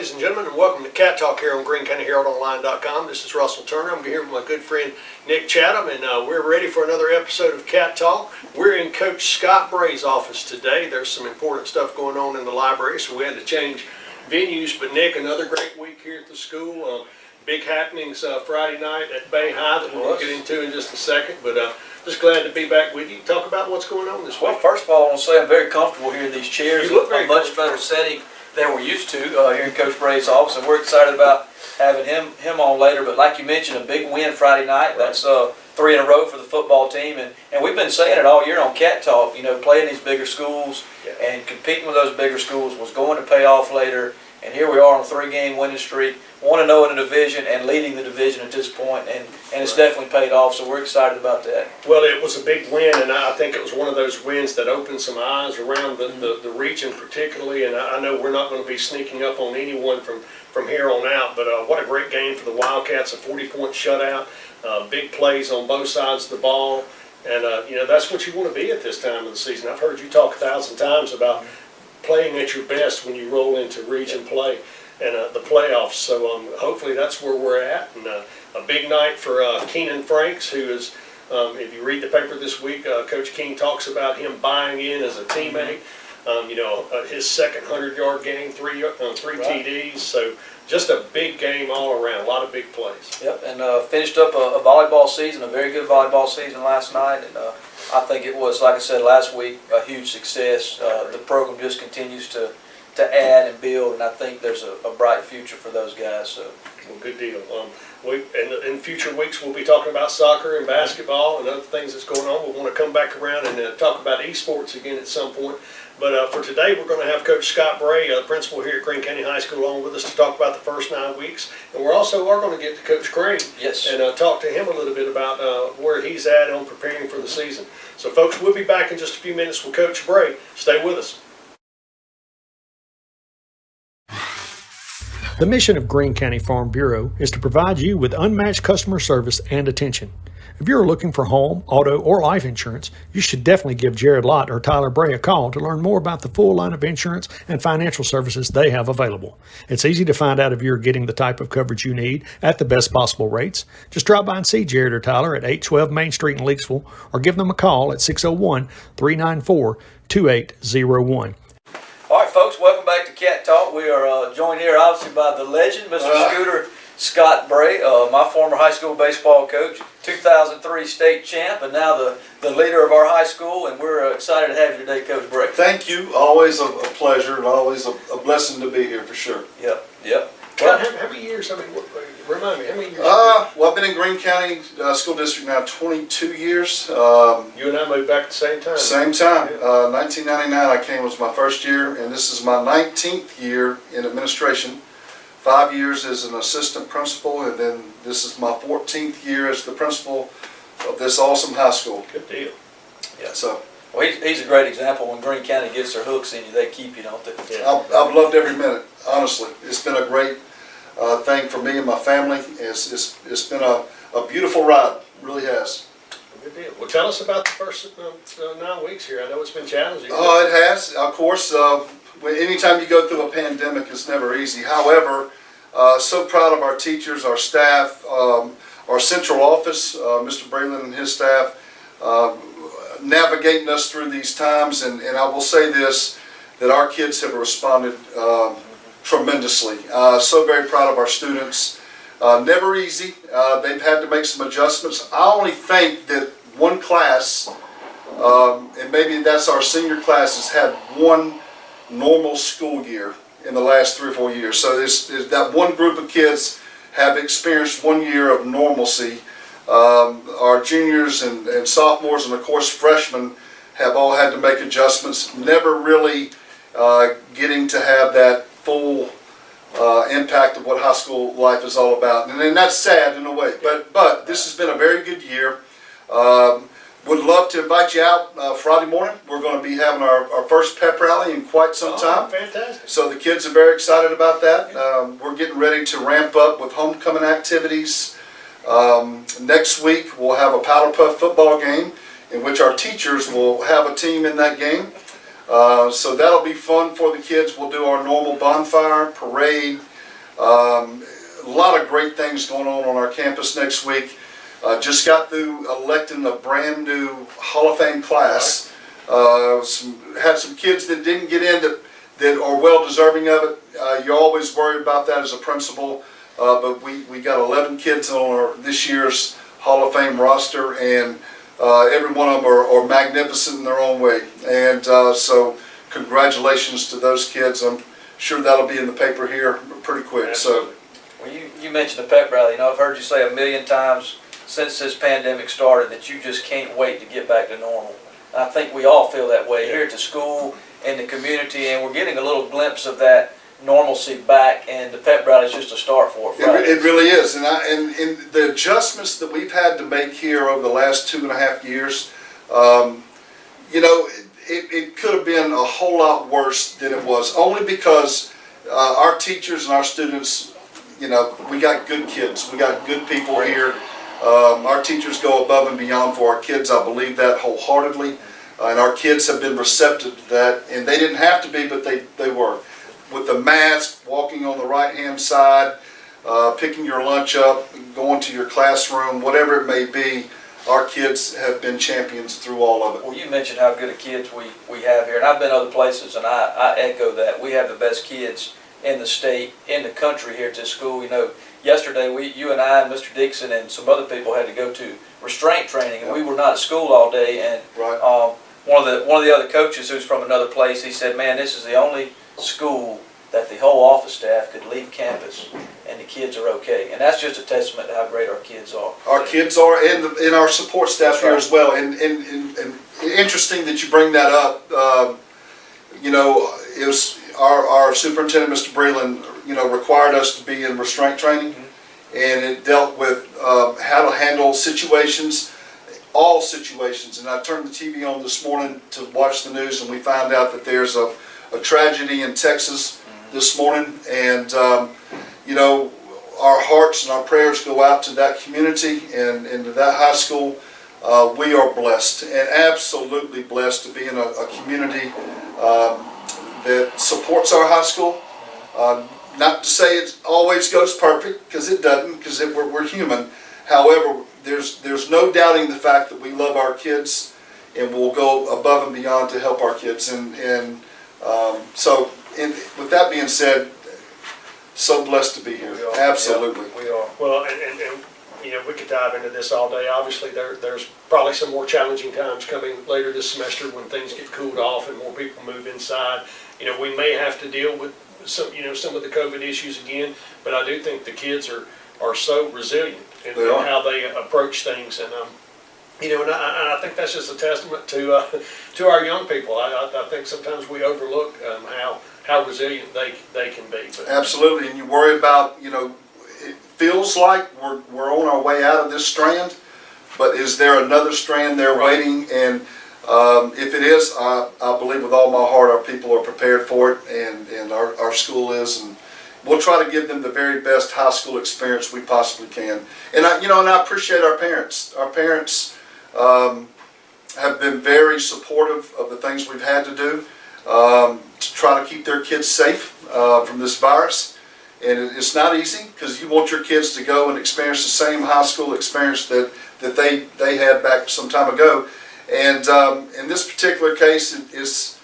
ladies and gentlemen, and welcome to Cat Talk here on GreenCountyHeraldOnline.com. This is Russell Turner. I'm here with my good friend Nick Chatham, and we're ready for another episode of Cat Talk. We're in Coach Scott Bray's office today. There's some important stuff going on in the library, so we had to change venues. But Nick, another great week here at the school. Big happenings Friday night at Bay High that we'll get into in just a second. But just glad to be back with you. Talk about what's going on this week. Well, first of all, I want to say I'm very comfortable here in these chairs. You look very a much better setting than we're used to here in Coach Bray's office, and we're excited about having him on later. But like you mentioned, a big win Friday night. That's 3 in a row for the football team, and we've been saying it all year on Cat Talk. You know, playing these bigger schools and competing with those bigger schools was going to pay off later. And here we are on a 3-game winning streak, 1-0 in the division, and leading the division at this point, and it's definitely paid off. So we're excited about that. Well, it was a big win, and I think it was one of those wins that opened some eyes around the region particularly. And I know we're not going to be sneaking up on anyone from here on out, but what a great game for the Wildcats, a 40-point shutout, big plays on both sides of the ball. And, you know, that's what you want to be at this time of the season. I've heard you talk 1,000 times about playing at your best when you roll into region play and the playoffs. So hopefully that's where we're at. And a big night for Keenan Franks, who is, if you read the paper this week, Coach King talks about him buying in as a teammate. You know, his second 100-yard game, three TDs. So just a big game all around, a lot of big plays. Yep, and finished up a volleyball season, a very good volleyball season last night. And I think it was, like I said last week, a huge success. The program just continues to add and build, and I think there's a bright future for those guys. So, well, good deal. In future weeks, we'll be talking about soccer and basketball and other things that's going on. We'll want to come back around and talk about esports again at some point. But for today, we're going to have Coach Scott Bray, the principal here at Greene County High School, along with us to talk about the first 9 weeks. And we're also going to get to Coach Crane and talk to him a little bit about where he's at on preparing for the season. So, folks, we'll be back in just a few minutes with Coach Bray. Stay with us. The mission of Greene County Farm Bureau is to provide you with unmatched customer service and attention. If you're looking for home, auto, or life insurance, you should definitely give Jared Lott or Tyler Bray a call to learn more about the full line of insurance and financial services they have available. It's easy to find out if you're getting the type of coverage you need at the best possible rates. Just drop by and see Jared or Tyler at 812 Main Street in Leakesville, or give them a call at 601-394-2801. all right, folks, welcome back to Cat Talk. We are joined here, obviously, by the legend, Mr. Scooter Scott Bray, my former high school baseball coach, 2003 state champ, and now the leader of our high school, and we're excited to have you today, Coach Bray. Thank you. Always a pleasure and always a blessing to be here for sure. Yep. Well, how many years, remind me, how many years? Well, I've been in Greene County School District now 22 years. You and I moved back at the same time. Same time. 1999 I came was my first year, and this is my 19th year in administration. 5 years as an assistant principal, and then this is my 14th year as the principal of this awesome high school. Good deal. Yeah. So, well, he's a great example. When Greene County gets their hooks in you, they keep you, don't they? Yeah. I've loved every minute, honestly. It's been a great thing for me and my family. It's been a beautiful ride, it really has. Good deal. Well, tell us about the first 9 weeks here. I know it's been challenging. Oh, it has. Of course, anytime you go through a pandemic, it's never easy. However, so proud of our teachers, our staff, our central office, Mr. Braylon and his staff, navigating us through these times. And I will say this, that our kids have responded tremendously. So very proud of our students. Never easy. They've had to make some adjustments. I only think that one class, and maybe that's our senior class, has had one normal school year in the last 3 or 4 years. So there's that one group of kids have experienced 1 year of normalcy. Our juniors and sophomores, and of course freshmen, have all had to make adjustments, never really getting to have that full impact of what high school life is all about. And that's sad in a way, but this has been a very good year. Would love to invite you out Friday morning. We're going to be having our first pep rally in quite some time. Fantastic. So the kids are very excited about that. We're getting ready to ramp up with homecoming activities. Next week we'll have a Powder Puff football game in which our teachers will have a team in that game. So that'll be fun for the kids. We'll do our normal bonfire, parade, A lot of great things going on our campus next week. Just got through electing a brand new Hall of Fame class. Had some kids that didn't get in that are well deserving of it. You're always worried about that as a principal, but we got 11 kids on this year's Hall of Fame roster, and every one of them are magnificent in their own way. And so congratulations to those kids. I'm sure that'll be in the paper here pretty quick. Absolutely. So. Well, you mentioned the pep rally. You know, I've heard you say a million times since this pandemic started that you just can't wait to get back to normal. And I think we all feel that way here at the school, in the community, and we're getting a little glimpse of that normalcy back, and the pep rally is just a start for it. It really is, and the adjustments that we've had to make here over the last 2.5 years, you know, it could have been a whole lot worse than it was, only because our teachers and our students, you know, we got good kids, we got good people here. Our teachers go above and beyond for our kids. I believe that wholeheartedly, and our kids have been receptive to that, and they didn't have to be, but they were. With the mask, walking on the right-hand side, picking your lunch up, going to your classroom, whatever it may be, our kids have been champions through all of it. Well, you mentioned how good of kids we have here, and I've been other places, and I echo that. We have the best kids in the state, in the country here at this school. You know, yesterday you and I and Mr. Dixon and some other people had to go to restraint training, and we were not at school all day. And right. One of the other coaches who's from another place, he said, "Man, this is the only school that the whole office staff could leave campus and the kids are okay." And that's just a testament to how great our kids are. Our kids are, and our support staff That's here right. as well. And interesting that you bring that up. You know, it was our superintendent, Mr. Breland, you know, required us to be in restraint training, and it dealt with how to handle situations, all situations. And I turned the TV on this morning to watch the news, and we found out that there's a tragedy in Texas this morning, and you know, our hearts and our prayers go out to that community and to that high school. We are blessed, and absolutely blessed, to be in a community that supports our high school. Not to say it always goes perfect, because it doesn't, because we're human. However, there's no doubting the fact that we love our kids, and we'll go above and beyond to help our kids. So with that being said, so blessed to be here. We are. Absolutely. Yeah, we are. Well, and you know, we could dive into this all day. Obviously, there's probably some more challenging times coming later this semester when things get cooled off and more people move inside. You know, we may have to deal with some of the COVID issues again, but I do think the kids are so resilient in how they approach things, and you know, and I think that's just a testament to our young people. I think sometimes we overlook how resilient they can be. But Absolutely, and you worry about, you know, it feels like we're on our way out of this strand, but is there another strand there waiting? And if it is, I believe with all my heart our people are prepared for it, and our school is, and we'll try to give them the very best high school experience we possibly can. And I appreciate our parents. Our parents have been very supportive of the things we've had to do to try to keep their kids safe from this virus. And it's not easy, because you want your kids to go and experience the same high school experience that they had back some time ago. And in this particular case, it's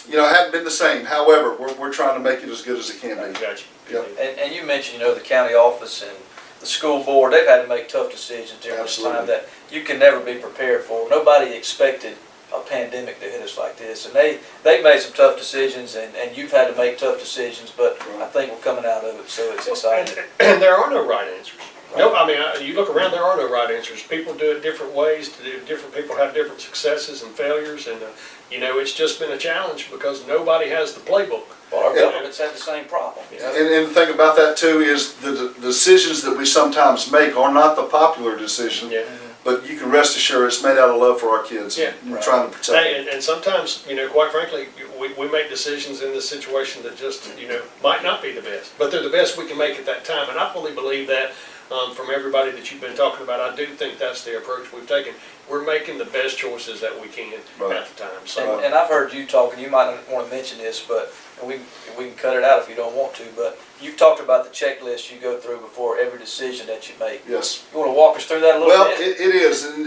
you know, it hadn't been the same. However, we're trying to make it as good as it can be. Gotcha. Yep. And you mentioned, you know, the county office and the school board, they've had to make tough decisions during this time that you can never be prepared for. Nobody expected a pandemic to hit us like this, and they've made some tough decisions, and you've had to make tough decisions, but I think we're coming out of it, so it's exciting. And there are no right answers. No, I mean, you look around, there are no right answers. People do it different ways. Different people have different successes and failures, and you know, it's just been a challenge because nobody has the playbook. Well, our government's had the same problem. You know? And the thing about that too is the decisions that we sometimes make are not the popular decision. Yeah. But you can rest assured it's made out of love for our kids. Yeah. And trying to protect them. And sometimes, you know, quite frankly, we make decisions in this situation that just, you know, might not be the best, but they're the best we can make at that time. And I fully believe that from everybody that you've been talking about, I do think that's the approach we've taken. We're making the best choices that we can at the time. So, And I've heard you talking, you might not want to mention this, but and we can cut it out if you don't want to, but you've talked about the checklist you go through before every decision that you make. Yes. You want to walk us through that a little Well, bit? it is, and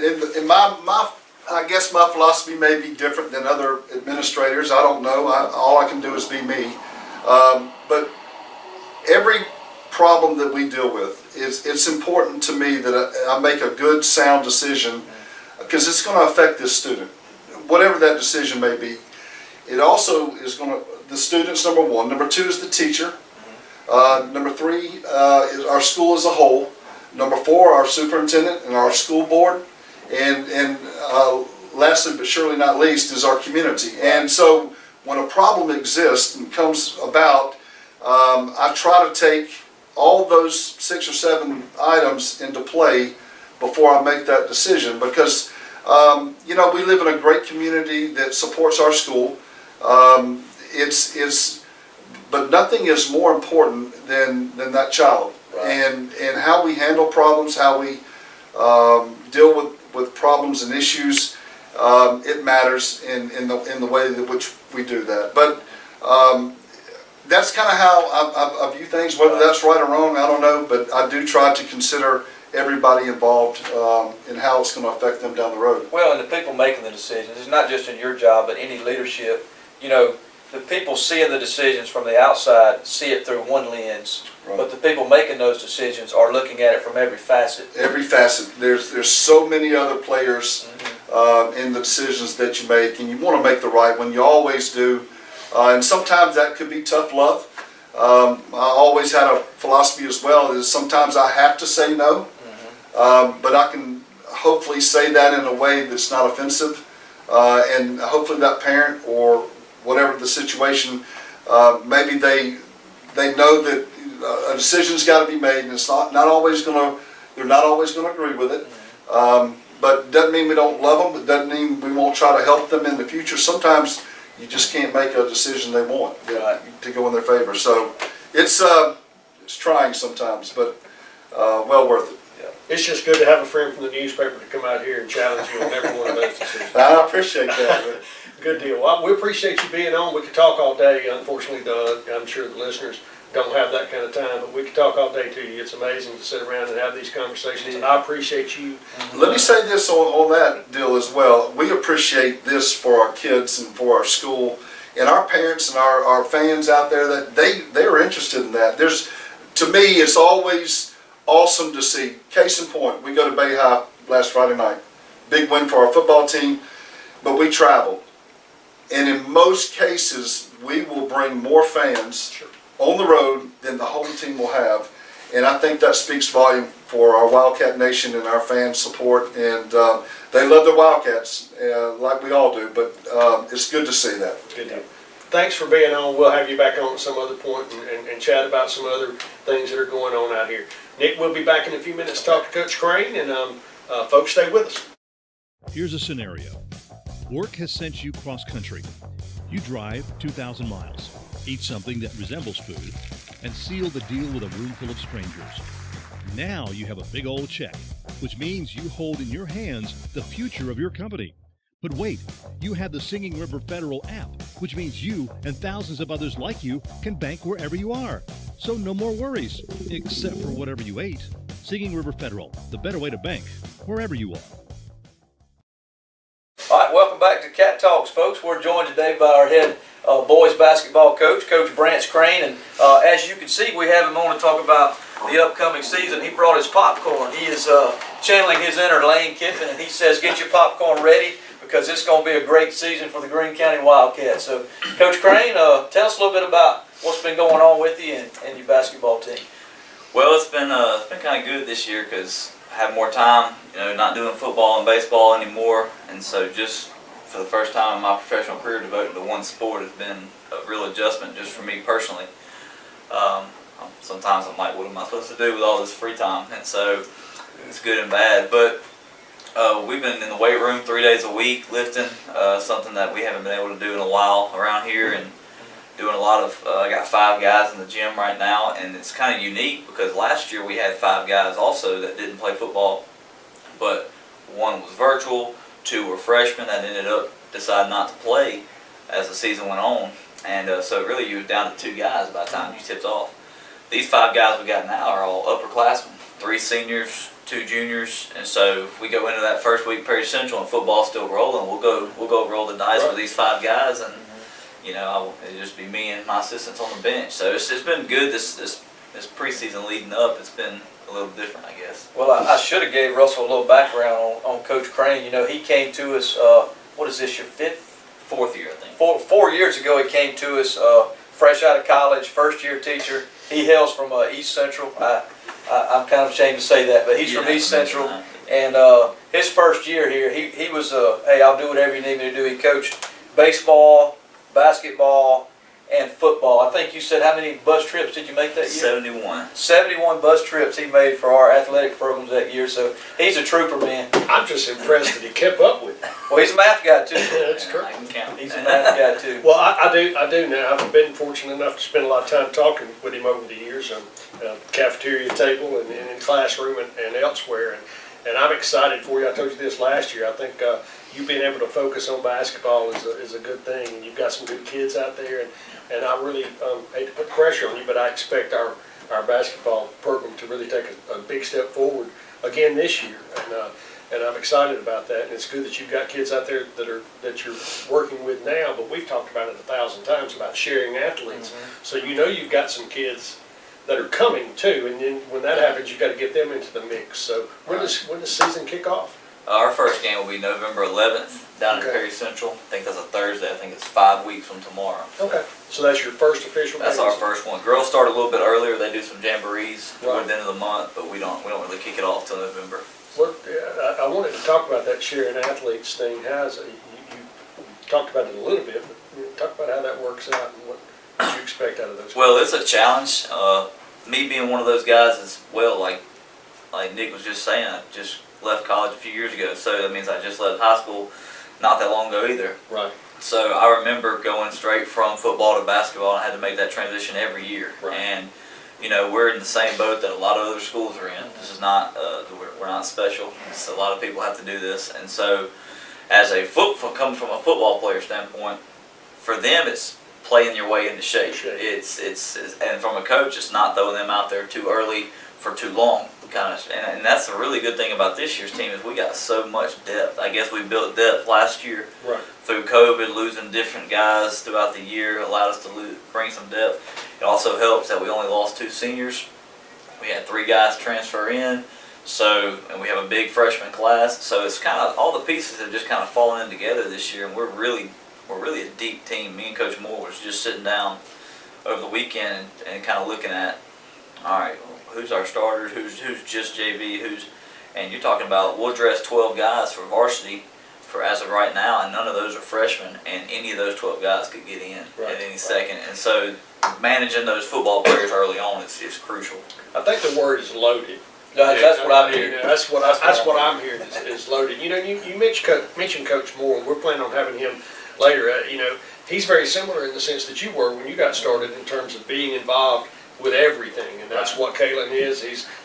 I guess my philosophy may be different than other administrators. I don't know. All I can do is be me. But every problem that we deal with it's important to me that I make a good, sound decision, because it's going to affect this student, whatever that decision may be. It also is going to, the students, number one. Number two is the teacher. Number three is our school as a whole. Number four, our superintendent and our school board. And lastly, but surely not least, is our community. And so when a problem exists and comes about, I try to take all those 6 or 7 items into play before I make that decision, because you know, we live in a great community that supports our school. But nothing is more important than that child. Right. And how we handle problems, how we deal with problems and issues, it matters in the way in which we do that. But that's kind of how I view things. Whether that's right or wrong, I don't know, but I do try to consider everybody involved in how it's going to affect them down the road. Well, and the people making the decisions, it's not just in your job, but any leadership. You know, the people seeing the decisions from the outside see it through one lens, right. But the people making those decisions are looking at it from every facet. Every facet. There's so many other players in the decisions that you make, and you want to make the right one. You always do. And sometimes that could be tough love. I always had a philosophy as well, is sometimes I have to say no, but I can hopefully say that in a way that's not offensive, and hopefully that parent or whatever the situation, maybe they know that a decision's got to be made, and it's not always going to, they're not always going to agree with it. But doesn't mean we don't love them. It doesn't mean we won't try to help them in the future. Sometimes you just can't make a decision they want to go in their favor. So it's trying sometimes, but well worth it. Yeah. It's just good to have a friend from the newspaper to come out here and challenge you on every one of those decisions. I appreciate that. Good deal. Well, we appreciate you being on. We could talk all day. Unfortunately, I'm sure the listeners don't have that kind of time, but we could talk all day to you. It's amazing to sit around and have these conversations, and I appreciate you. Let me say this on that deal as well. We appreciate this for our kids and for our school, and our parents and our fans out there, that they are interested in that. To me, it's always awesome to see. Case in point, we go to Bay High last Friday night. Big win for our football team, but we traveled. And in most cases, we will bring more fans on the road than the home team will have. And I think that speaks volume for our Wildcat Nation and our fan support. And they love the Wildcats, like we all do. But it's good to see that. Good deal. Thanks for being on. We'll have you back on at some other point and chat about some other things that are going on out here. Nick, we'll be back in a few minutes to talk to Coach Crane. And folks, stay with us. Here's a scenario. Work has sent you cross-country. You drive 2,000 miles, eat something that resembles food, and seal the deal with a room full of strangers. Now you have a big old check, which means you hold in your hands the future of your company. But wait, you have the Singing River Federal app, which means you and thousands of others like you can bank wherever you are. So no more worries, except for whatever you ate. Singing River Federal, the better way to bank, wherever you are. All right, welcome back to Cat Talks, folks. We're joined today by our head boys basketball coach, Coach Branch Crane. And as you can see, we have him on to talk about the upcoming season. He brought his popcorn. He is channeling his inner Lane Kiffin, and he says, get your popcorn ready because it's going to be a great season for the Greene County Wildcats. So, Coach Crane, tell us a little bit about what's been going on with you and your basketball team. Well, it's been kind of good this year because I have more time, not doing football and baseball anymore, and so just for the first time in my professional career devoted to one sport has been a real adjustment just for me personally. Sometimes I'm like, what am I supposed to do with all this free time? And so it's good and bad, but we've been in the weight room 3 days a week lifting, something that we haven't been able to do in a while around here, and doing a lot of, I got 5 guys in the gym right now, and it's kind of unique because last year we had 5 guys also that didn't play football, but 1 was virtual, 2 were freshmen that ended up deciding not to play as the season went on, and so really you were down to 2 guys by the time you tipped off. These 5 guys we got now are all upperclassmen, 3 seniors, 2 juniors, and so if we go into that first week Perry Central and football's still rolling, we'll go roll the dice with these 5 guys, and you know, it'll just be me and my assistants on the bench. So it's been good this preseason leading up. It's been a little different, I guess. Well, I should have gave Russell a little background on Coach Crane. You know, he came to us, what is this, your 4th year, I think. 4 years ago he came to us, fresh out of college, first-year teacher. He hails from East Central. I'm kind of ashamed to say that, but he's from East Central. And his first year here, he was, hey, I'll do whatever you need me to do. He coached baseball, basketball, and football. I think you said, how many bus trips did you make that year? 71. 71 bus trips he made for our athletic programs that year. So he's a trooper, man. I'm just impressed that he kept up with it. Well, he's a math guy too. That's true. I can count. He's a math guy too. Well, I do now. I've been fortunate enough to spend a lot of time talking with him over the years on cafeteria table and in classroom and elsewhere. And I'm excited for you. I told you this last year. I think you being able to focus on basketball is a good thing. And you've got some good kids out there. And I really hate to put pressure on you, but I expect our basketball program to really take a big step forward again this year. And I'm excited about that. And it's good that you've got kids out there that you're working with now. But we've talked about it 1,000 times about sharing athletes. So you know you've got some kids that are coming too, and then when that happens, you've got to get them into the mix. So when does season kick off? Our first game will be November 11th down in Perry Central. I think that's a Thursday. I think it's 5 weeks from tomorrow. Okay, so that's your first official game? That's our first one. Girls start a little bit earlier. They do some jamborees Right. toward the end of the month, but we don't really kick it off till November. Well, I wanted to talk about that sharing athletes thing. You talked about it a little bit, but talk about how that works out and what you expect out of those. Well, it's a challenge. Me being one of those guys as well, like Nick was just saying, I just left college a few years ago, so that means I just left high school not that long ago either. Right. So I remember going straight from football to basketball, and I had to make that transition every year. Right. And you know, we're in the same boat that a lot of other schools are in. This is not, we're not special. A lot of people have to do this, and so as coming from a football player standpoint, for them it's playing your way into shape. It's and from a coach, it's not throwing them out there too early for too long. And that's the really good thing about this year's team is we got so much depth. I guess we built depth last year through COVID, losing different guys throughout the year allowed us to bring some depth. It also helps that we only lost 2 seniors. We had 3 guys transfer in, and we have a big freshman class. So it's kind of all the pieces have just kind of fallen in together this year, and we're really a deep team. Me and Coach Moore was just sitting down over the weekend and kind of looking at, all right, who's our starters, who's just JV, and you're talking about we'll dress 12 guys for varsity for as of right now, and none of those are freshmen, and any of those 12 guys could get in at any second. And so managing those football players early on is crucial. I think the word is loaded. That's what I'm hearing. That's what I'm hearing is loaded. You know, you mentioned Coach Moore, and we're planning on having him later. You know, he's very similar in the sense that you were when you got started in terms of being involved with everything, and that's what Kalen is.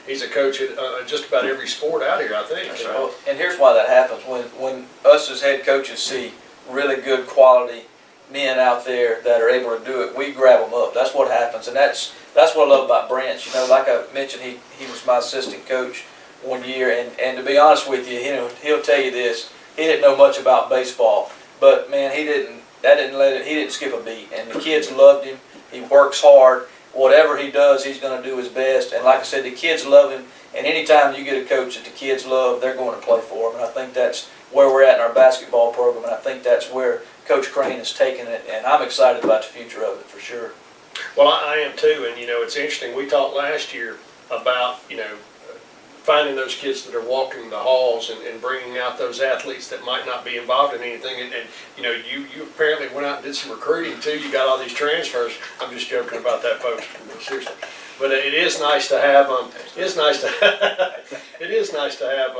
He's a coach at just about every sport out here, I think. That's right. And here's why that happens. When us as head coaches see really good quality men out there that are able to do it, we grab them up. That's what happens, and that's what I love about Branch. You know, like I mentioned, he was my assistant coach one year, and to be honest with you, he'll tell you this. He didn't know much about baseball, but man, he didn't skip a beat, and the kids loved him. He works hard. Whatever he does, he's going to do his best. And like I said, the kids love him. And anytime you get a coach that the kids love, they're going to play for him. And I think that's where we're at in our basketball program. And I think that's where Coach Crane is taking it. And I'm excited about the future of it for sure. Well, I am too. And, you know, it's interesting. We talked last year about, you know, finding those kids that are walking the halls and bringing out those athletes that might not be involved in anything. And you know, you apparently went out and did some recruiting too. You got all these transfers. I'm just joking about that, folks. Seriously, but it is nice to have. It is nice to have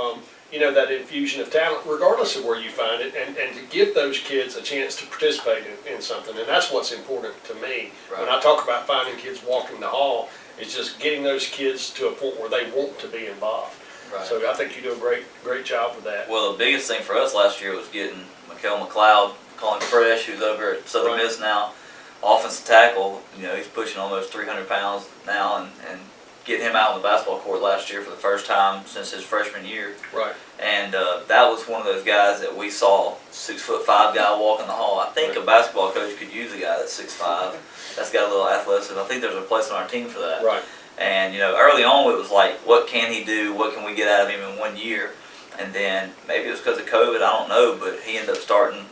you know, that infusion of talent, regardless of where you find it, and to give those kids a chance to participate in something. And that's what's important to me. Right. When I talk about finding kids walking the hall, it's just getting those kids to a point where they want to be involved. Right. So I think you do a great job with that. Well, the biggest thing for us last year was getting Mikael McLeod, calling Fresh, who's over at Southern Right. Miss now, offensive tackle. You know, he's pushing almost 300 pounds now, and getting him out on the basketball court last year for the first time since his freshman year. Right. And that was one of those guys that we saw, 6'5" guy walking the hall. I think a basketball coach could use a guy that's 6'5", that's got a little athleticism. I think there's a place on our team for that. Right. And, you know, early on it was like, what can he do? What can we get out of him in 1 year? And then maybe it was because of COVID, I don't know, but he ended up starting,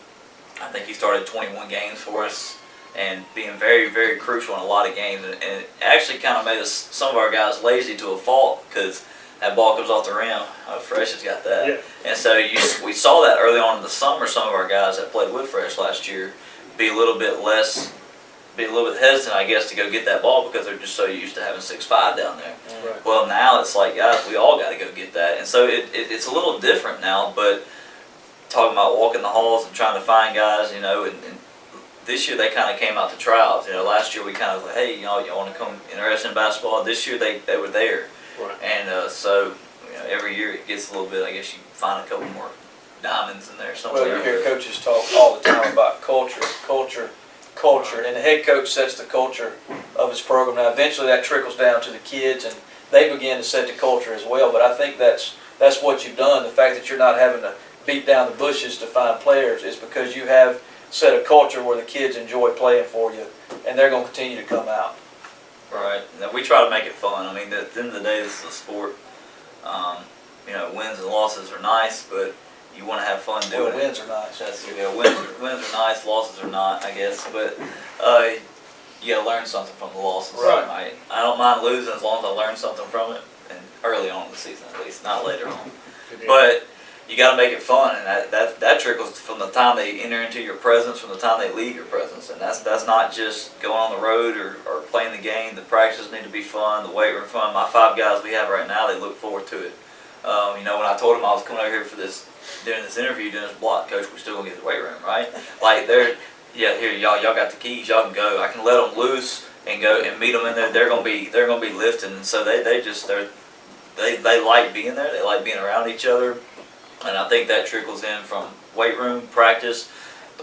I think he started 21 games for us and being very, very crucial in a lot of games. And it actually kind of made us, some of our guys, lazy to a fault because that ball comes off the rim. Oh, Fresh has got that. Yeah. And so we saw that early on in the summer, some of our guys that played with Fresh last year be a little bit hesitant, I guess, to go get that ball because they're just so used to having 6'5" down there. Right. Well, now it's like, guys, we all got to go get that. And so it's a little different now, but talking about walking the halls and trying to find guys, you know, and this year they kind of came out to tryouts. You know, last year we kind of like, hey, y'all want to come interested in basketball? This year they were there. Right. And so, you know, every year it gets a little bit, I guess you find a couple more diamonds in there somewhere. Well, you hear coaches talk all the time about culture, and the head coach sets the culture of his program. Now, eventually that trickles down to the kids, and they begin to set the culture as well. But I think that's what you've done. The fact that you're not having to beat down the bushes to find players is because you have set a culture where the kids enjoy playing for you, and they're going to continue to come out. Right. Now, we try to make it fun. I mean, at the end of the day, this is a sport. You know, wins and losses are nice, but you want to have fun doing it. Wins are nice. Wins are nice, losses are not, I guess. But you got to learn something from the losses. Right. I don't mind losing as long as I learn something from it, and early on in the season at least, not later on. But you got to make it fun, and that trickles from the time they enter into your presence, from the time they leave your presence, and that's not just going on the road or playing the game. The practices need to be fun, the weight room fun. My 5 guys we have right now, they look forward to it. You know, when I told them I was coming over here for doing this interview, doing this block, Coach, we're still gonna get the weight room, right? Like here, y'all got the keys, y'all can go. I can let them loose and go and meet them in there. They're gonna be lifting, and so they like being there. They like being around each other. And I think that trickles in from weight room practice,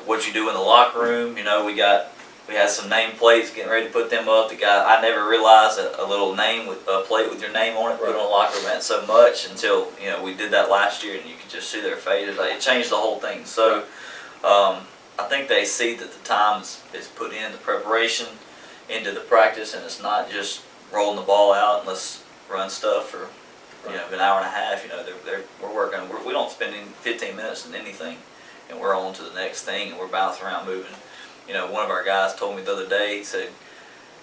what you do in the locker room. You know, we had some name plates, getting ready to put them up. The guy, I never realized a little name with a plate with your name on it, put on a locker room meant so much until, you know, we did that last year, and you could just see their faces. Like, it changed the whole thing. So I think they see that the time is put in, the preparation into the practice, and it's not just rolling the ball out and let's run stuff for, you know, an hour and a half. You know, we're working. We don't spend 15 minutes in anything, and we're on to the next thing, and we're bouncing around, moving. You know, one of our guys told me the other day, he said,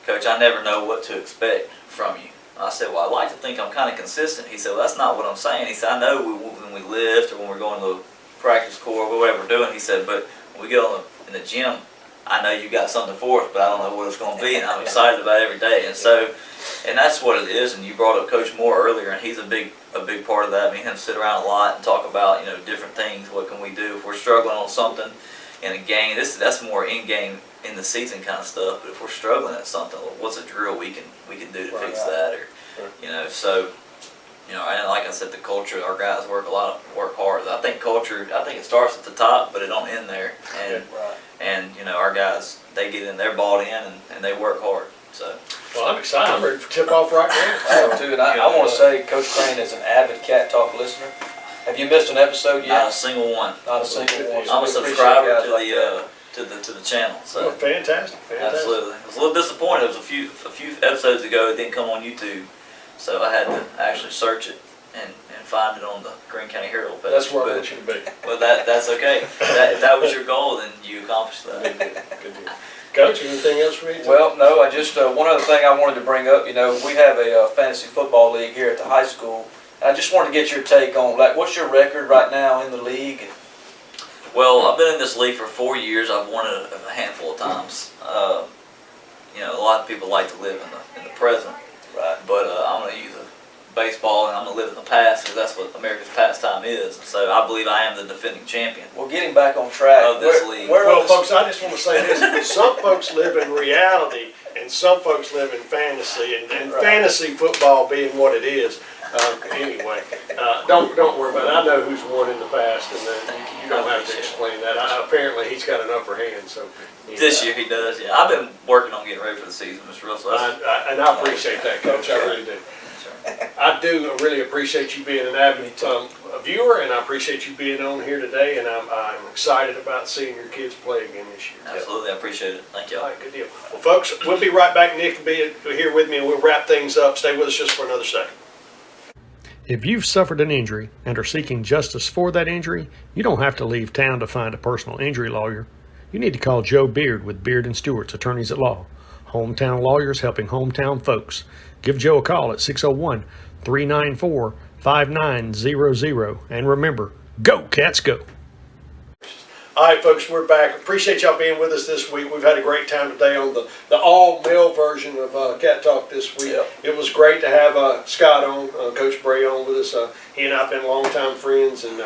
Coach, I never know what to expect from you. I said, well, I like to think I'm kind of consistent. He said, well, that's not what I'm saying. He said, I know when we lift or when we're going to the practice court or whatever we're doing. He said, but when we get in the gym, I know you got something for us, but I don't know what it's going to be, and I'm excited about it every day. And so, and that's what it is. And you brought up Coach Moore earlier, and he's a big part of that. Me and him sit around a lot and talk about, you know, different things. What can we do if we're struggling on something in a game? That's more in-game, in the season kind of stuff. But if we're struggling at something, what's a drill we can do to fix that? Or, you know, so, you know, and like I said, the culture, our guys work hard. I think it starts at the top, but it don't end there. And you know, our guys, they get in, they're bought in, and they work hard. So. Well, I'm excited. I'm ready for tip-off right now. I am too, and I want to say Coach Crane is an avid Cat Talk listener. Have you missed an episode yet? Not a single one. Not a single one. I'm a subscriber to the channel. So. Oh, fantastic. Absolutely. I was a little disappointed. It was a few episodes ago. It didn't come on YouTube, so I had to actually search it and find it on the Greene County Herald page. That's where I want you to be. Well, that's okay. If that was your goal, then you accomplished that. Good deal. Coach, anything else for me? Well, no, I just, one other thing I wanted to bring up, you know, we have a fantasy football league here at the high school. And I just wanted to get your take on, like, what's your record right now in the league? Well, I've been in this league for 4 years. I've won it a handful of times. You know, a lot of people like to live in the present. Right. But I'm going to use baseball, and I'm gonna live in the past because that's what America's pastime is. So I believe I am the defending champion Well, getting back on track. of this league. Well, folks, I just want to say this. Some folks live in reality, and some folks live in fantasy, and fantasy football being what it is. Anyway, don't worry about it. I know who's won in the past, and you don't have to explain that. Apparently, he's got an upper hand. So This year he does. Yeah, I've been working on getting ready for the season, Mr. Russell. and I appreciate that, Coach. I really do. I do really appreciate you being an avid viewer, and I appreciate you being on here today, and I'm excited about seeing your kids play again this year. Absolutely, I appreciate it. Thank you. All right, good deal. Well, folks, we'll be right back. Nick will be here with me, and we'll wrap things up. Stay with us just for another second. If you've suffered an injury and are seeking justice for that injury, you don't have to leave town to find a personal injury lawyer. You need to call Joe Beard with Beard and Stewart's Attorneys at Law. Hometown lawyers helping hometown folks. Give Joe a call at 601-394-5900. And remember, go Cats, go. All right, folks, we're back. Appreciate y'all being with us this week. We've had a great time today on the all-male version of Cat Talk this week. Yep. It was great to have Scott on, Coach Bray on with us. He and I have been longtime friends, and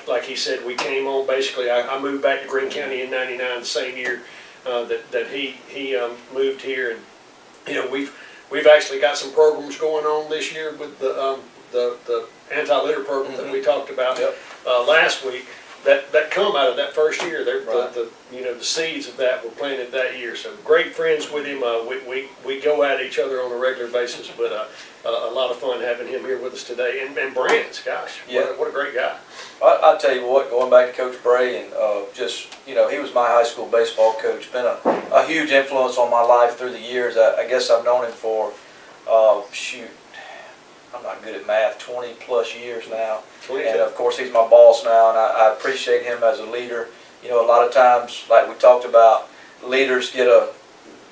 like he said, we came on basically. I moved back to Greene County in '99, the same year that he moved here, and we've actually got some programs going on this year with the anti-litter program that we talked about last week. That come out of that first year. The seeds of that were planted that year. So great friends with him. We go at each other on a regular basis, but a lot of fun having him here with us today. And Brant's, gosh, what a great guy. I'll tell you what, going back to Coach Bray, and he was my high school baseball coach. Been a huge influence on my life through the years. I guess I've known him for, I'm not good at math, 20 plus years now. And of course he's my boss now, and I appreciate him as a leader. A lot of times, like we talked about, leaders get a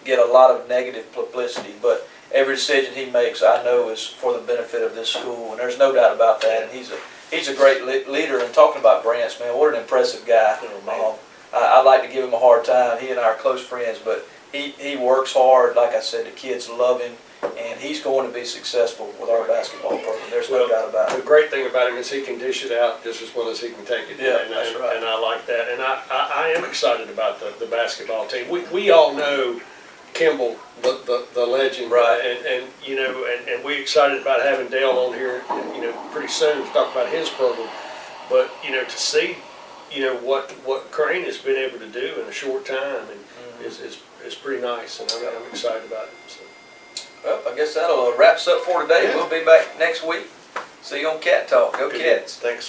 lot of negative publicity, but every decision he makes, I know, is for the benefit of this school, and there's no doubt about that. And he's a great leader. And talking about Brants, man, what an impressive guy. I like to give him a hard time. He and I are close friends, but he works hard. Like I said, the kids love him, and he's going to be successful with our basketball program. There's no doubt about it. The great thing about him is he can dish it out just as well as he can take it. Yeah, that's right. And I like that. And I am excited about the basketball team. We all know Kimball, the legend, right? And we're excited about having Dale on here, pretty soon to talk about his program. But to see, what Crane has been able to do in a short time, and is pretty nice, and I'm excited about it. So. Well, I guess that'll wrap us up for today. We'll be back next week. See you on Cat Talk. Go Cats. Thanks.